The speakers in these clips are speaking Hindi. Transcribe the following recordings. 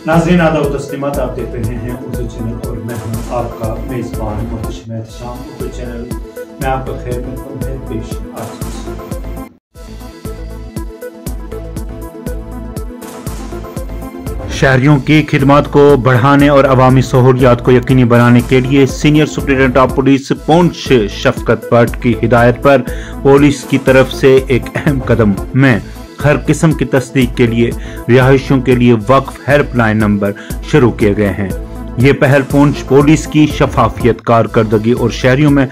नाज़रीन आदाब तस्लीमात, आप देख रहे हैं उर्दू चैनल और मैं हूं आपका मेज़बान मुहतशिम एहतशाम। उर्दू चैनल में आपका खैर मकदम है। पेश आज शहरियों की खिदमत को बढ़ाने और अवामी सहूलियात को यकीनी बनाने के लिए सीनियर सुप्रिंटेंडेंट ऑफ पुलिस पूंछ शफकत भट्ट की हिदायत पर पुलिस की तरफ से एक अहम कदम में हर किस्म की तस्दीक के लिए रिहायशियों के लिए वक्फ हेल्पलाइन नंबर शुरू किए गए हैं। ये पहल पूंछ पुलिस की शफाफियत, कारकर्दगी और शहरियों में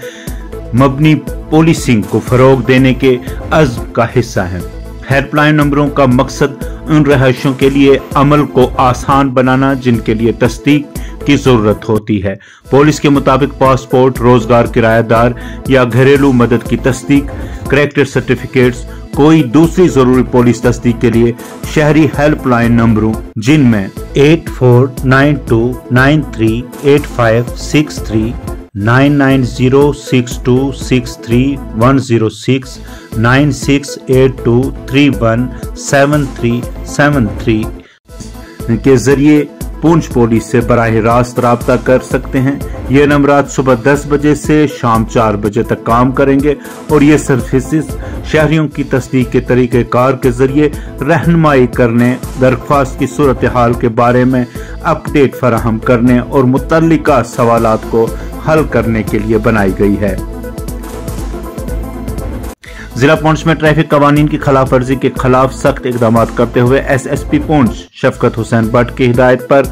मबनी पुलिसिंग को फरोग देने के अज़्म का हिस्सा है। हेल्पलाइन नंबरों का मकसद उन रिहायशियों के लिए अमल को आसान बनाना जिनके लिए तस्दीक की जरूरत होती है। पुलिस के मुताबिक पासपोर्ट, रोजगार, किराएदार या घरेलू मदद की तस्दीक, करैक्टर सर्टिफिकेट्स, कोई दूसरी जरूरी पुलिस तस्दीक के लिए शहरी हेल्पलाइन नंबरों जिनमें 8492938563, 9906263106, 9682317373 के जरिए पूंछ पुलिस से बराह रास्त राब्ता कर सकते हैं। ये नंबरात सुबह 10 बजे से शाम 4 बजे तक काम करेंगे और ये सर्विसेज शहरियों की तस्दीक के तरीके कार के जरिए रहनुमाई करने, दरख्वास्त की सूरत हाल के बारे में अपडेट फराहम करने और मुतल्लिका सवालात को हल करने के लिए बनाई गई है। जिला पूंछ में ट्रैफिक कवानीन की खिलाफ वर्जी के खिलाफ सख्त इकदाम करते हुए SSP पूंछ शफकत हुसैन भट्ट की हिदायत पर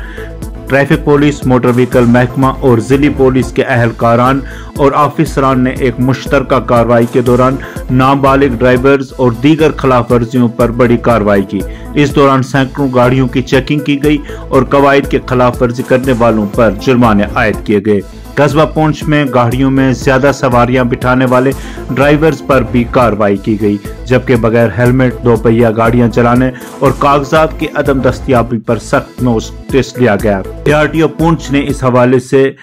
ट्रैफिक पुलिस, मोटर व्हीकल महकमा और जिली पुलिस के अहलकारान और ऑफिसरान ने एक मुश्तरका कार्रवाई के दौरान नाबालिग ड्राइवर्स और दीगर खिलाफ वर्जियों पर बड़ी कार्रवाई की। इस दौरान सैकड़ों गाड़ियों की चेकिंग की गई और कवायद के खिलाफ वर्जी करने वालों पर जुर्माने आयद किए गए। कस्बा पूंछ में गाड़ियों में ज्यादा सवारियां बिठाने वाले ड्राइवर्स पर भी कार्रवाई की गई, जबकि बगैर हेलमेट दोपहिया गाड़ियां चलाने और कागजात की अदम दस्तयाबी पर सख्त नोटिस लिया गया। ARTO पूंछ ने इस हवाले से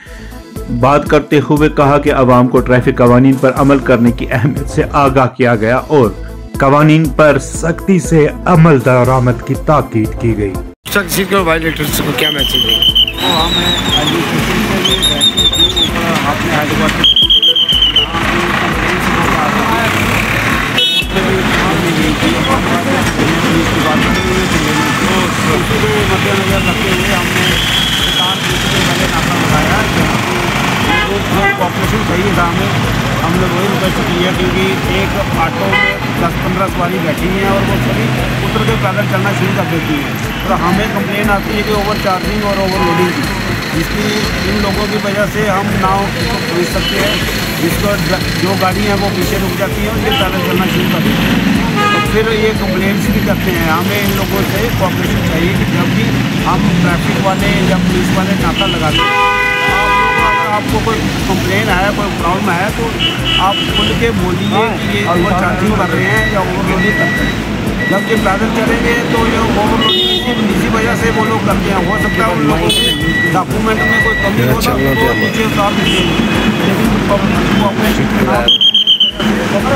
बात करते हुए कहा कि अवाम को ट्रैफिक कवानीन पर अमल करने की अहमियत से आगाह किया गया और कवानीन पर सख्ती से अमल दरामद की ताकीद की गई। वायलेटर्स को क्या मैसेज है? मद्देनजर रखते हुए हमने नाका लगाया। पॉपुलेशन सही था, हमने वही रिक्वेस्ट की है क्योंकि एक ऑटो में 10-15 सवारी बैठी हैं और वो सभी उतर के पैदल चलना शुरू कर देती है। तो हमें कंप्लेन आती है कि ओवर चार्जिंग और ओवरलोडिंग की, जिसकी इन लोगों की वजह से हम नाव को खरीद सकते हैं, जिसको जो गाड़ी हैं वो पीछे रुक जाती हैं और ये पैदल चलना शुरू कर देती है। तो फिर ये कंप्लेंट्स भी करते हैं। हमें इन लोगों से कोऑपरेशन चाहिए कि जब भी हम ट्रैफिक वाले या पुलिस वाले नाका लगाते हैं, आपको कोई कंप्लेन आया, कोई प्रॉब्लम आया तो आप खुल के बोलिए कि ये ओवर चार्जिंग कर रहे हैं या ओवरलोडिंग करते हैं। जब ये पैदल चलेंगे तो ये ओवरलोडिंग इसी वजह से वो लोग करते हैं। हो सकता है उन लोगों के डॉक्यूमेंट में कोई कमी हो तो नीचे उतार देंगे, लेकिन पब्लिक कोऑपरेशन के नाम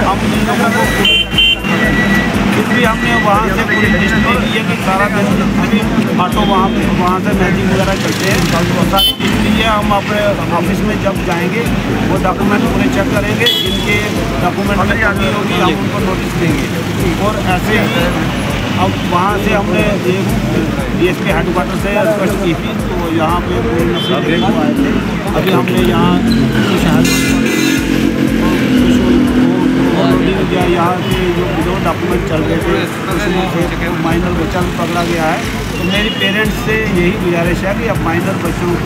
हम इन लोगों को फिर भी हमने वहाँ से पूरी लिस्ट दे दी है कि सारा दिन सभी ऑटो वहाँ से मैचिंग वगैरह चलते हैं। इसलिए हम अपने ऑफिस में जब जाएंगे वो डॉक्यूमेंट पूरे चेक करेंगे, जिनके डॉक्यूमेंट में कमी होगी हम उनको नोटिस देंगे। और ऐसे ही अब वहाँ से हमने एक DSP हेडक्वार्टर से रिक्वेस्ट की थी, तो यहाँ पे आए थे। अभी हमने यहाँ या यहाँ से जो डॉक्यूमेंट चल रहे थे उसमें से माइनर बच्चा भी पकड़ा गया है। तो मेरी पेरेंट्स से यही गुजारिश है कि अब माइनर बच्चों को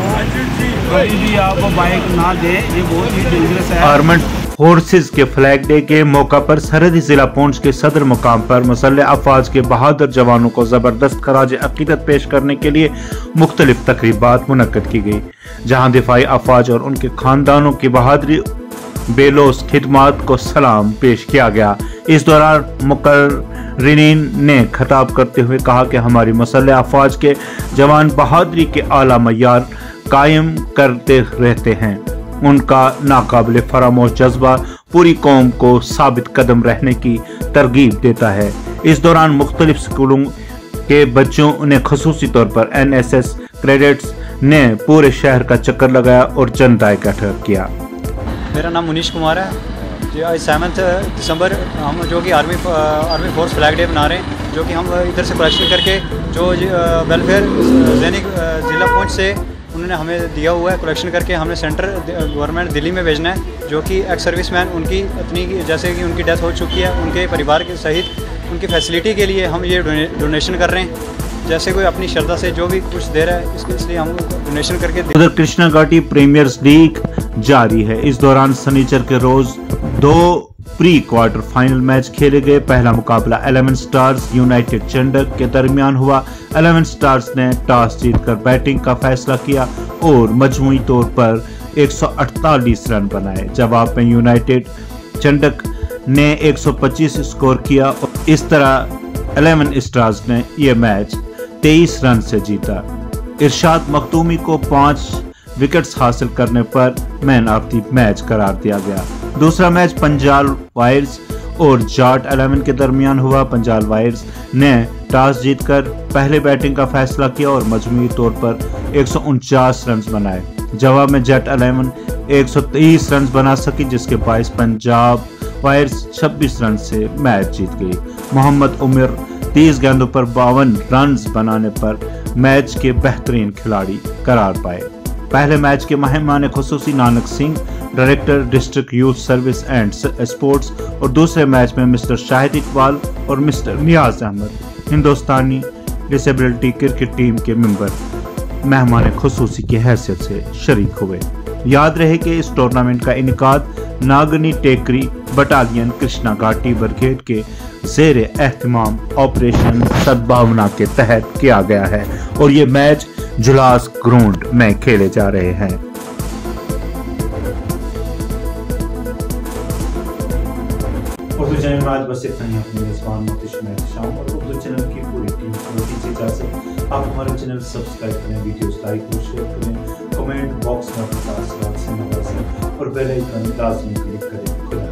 कभी भी आप बाइक ना दें, ये बहुत ही डेंजरस है। आर्मड फोर्सेज के फ्लैग डे के मौका पर सरहदी जिला पूंछ के सदर मुकाम पर मुसल्लह अफवाज के बहादुर जवानों को जबरदस्त खराज अकीदत पेश करने के लिए मुख्तलिफ तकरीबात मुनक्कद की गई, जहाँ दिफाई अफवाज और उनके खानदानों की बहादुरी बेलोस खिदमात को सलाम पेश किया गया। इस दौरान मुकर्रिरीन ने खिताब करते हुए कहा कि हमारी मुसल्लह अफवाज के जवान बहादुरी के आला मयार कायम करते रहते हैं। उनका नाकाबिले फरामोश जज्बा पूरी कौम को साबित कदम रहने की तरगीब देता है। इस दौरान मुख्तलिफ स्कूलों के बच्चों ने खसूसी तौर पर NSS कैडेट्स ने पूरे शहर का चक्कर लगाया और चंदा इकट्ठा किया। मेरा नाम मुनीश कुमार है जी। आज 7 दिसंबर हम जो कि आर्मी फोर्स फ्लैग डे मना रहे हैं, जो कि हम इधर से कलेक्शन करके जो वेलफेयर दैनिक ज़िला पहुँच से उन्होंने हमें दिया हुआ है, कलेक्शन करके हमने सेंटर गवर्नमेंट दिल्ली में भेजना है। जो कि एक्स सर्विसमैन उनकी इतनी जैसे कि उनकी डेथ हो चुकी है, उनके परिवार के सहित उनकी फैसिलिटी के लिए हम ये डोनेशन कर रहे हैं। जैसे कोई अपनी श्रद्धा से जो भी कुछ दे रहा है इसलिए हम डोनेशन करके। उधर कृष्णा घाटी प्रीमियर लीग जारी है। इस दौरान शनिचर के रोज 2 प्री क्वार्टर फाइनल मैच खेले गए। पहला मुकाबला 11 स्टार्स यूनाइटेड चंडक के दरमियान हुआ। 11 स्टार्स ने टॉस जीतकर बैटिंग का फैसला किया और मजमूई तौर पर 148 रन बनाए। जवाब में यूनाइटेड चंडक ने 125 स्कोर किया और इस तरह 11 स्टार्स ने यह मैच 23 रन से जीता। इरशाद मखदूमी को 5 विकेट्स हासिल करने पर मैन ऑफ द मैच करार दिया गया। दूसरा मैच पंजाब वायर्स और जाट 11 के दरमियान हुआ। पंजाब वायर्स ने टॉस जीतकर पहले बैटिंग का फैसला किया और मजमूई तौर पर 149 रन बनाए। जवाब में जट 11 123 रन बना सकी, जिसके बायस पंजाब वायर्स 26 रन से मैच जीत गई। मोहम्मद उमर 30 गेंदों पर 52 रन बनाने पर मैच के बेहतरीन खिलाड़ी करार पाए। पहले मैच के मेहमान खुसूसी Nanak Singh, director district youth service and sports, और दूसरे मैच में मिस्टर शाहिद इकबाल और मिस्टर नियाज अहमद, हिंदुस्तानी डिसेबिलिटी क्रिकेट टीम के मेंबर, मेहमान खुसूसी की हैसियत से शरीक हुए। याद रहे कि इस टूर्नामेंट का इनेकाद नागनी टेकरी बटालियन कृष्णा घाटी ब्रिगेड के ज़ेरे एहतमाम ऑपरेशन सद्भावना के तहत किया गया है और ये मैच जुलास ग्राउंड में खेले जा रहे हैं। उर्दू चैनल में आज बस इतना ही। अपने मेजबान शाम और उर्दू चैनल की पूरी टीम को दीजिए इजाज़त। आप हमारे चैनल सब्सक्राइब करें, वीडियोस लाइक और शेयर करें, कमेंट बॉक्स में अपने तासुरात से नवाजें और बेल आइकन लाज़मी क्लिक करें।